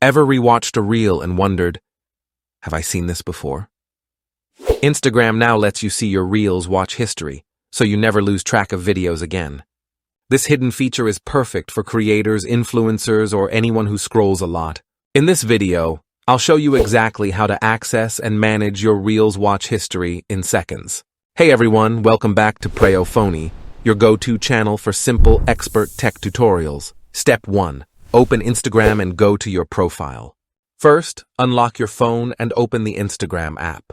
Ever rewatched a reel and wondered, have I seen this before? Instagram now lets you see your reels watch history, so you never lose track of videos again. This hidden feature is perfect for creators, influencers, or anyone who scrolls a lot. In this video, I'll show you exactly how to access and manage your reels watch history in seconds. Hey everyone, welcome back to Preyo Phonie, your go-to channel for simple, expert tech tutorials. Step 1. Open Instagram and go to your profile. First, unlock your phone and open the Instagram app.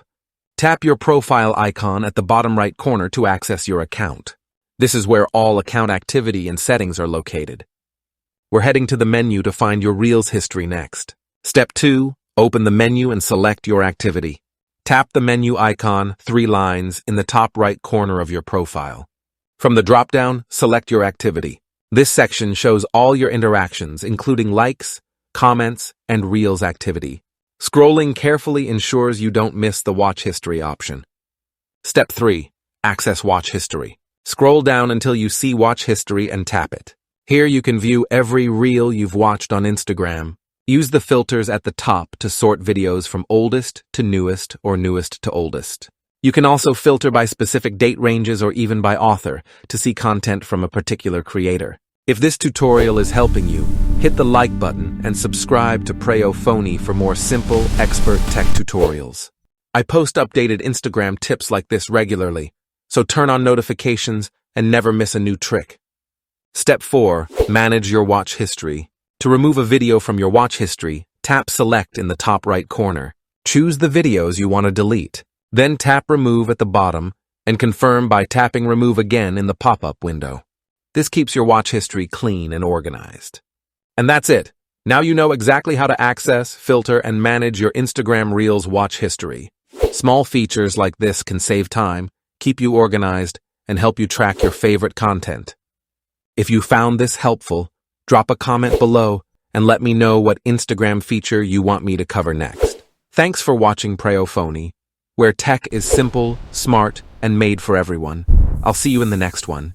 Tap your profile icon at the bottom right corner to access your account. This is where all account activity and settings are located. We're heading to the menu to find your Reels history next. Step 2. Open the menu and select your activity. Tap the menu icon, 3 lines, in the top right corner of your profile. From the drop-down, select your activity. This section shows all your interactions, including likes, comments, and Reels activity. Scrolling carefully ensures you don't miss the Watch History option. Step 3. Access Watch History. Scroll down until you see Watch History and tap it. Here you can view every reel you've watched on Instagram. Use the filters at the top to sort videos from oldest to newest or newest to oldest. You can also filter by specific date ranges or even by author to see content from a particular creator. If this tutorial is helping you, hit the like button and subscribe to Preyo Phonie for more simple, expert tech tutorials. I post updated Instagram tips like this regularly, so turn on notifications and never miss a new trick. Step 4. Manage your watch history. To remove a video from your watch history, tap Select in the top right corner. Choose the videos you want to delete. Then tap Remove at the bottom and confirm by tapping Remove again in the pop-up window. This keeps your watch history clean and organized. And that's it. Now you know exactly how to access, filter, and manage your Instagram Reels watch history. Small features like this can save time, keep you organized, and help you track your favorite content. If you found this helpful, drop a comment below and let me know what Instagram feature you want me to cover next. Thanks for watching Preyo Phonie, where tech is simple, smart, and made for everyone. I'll see you in the next one.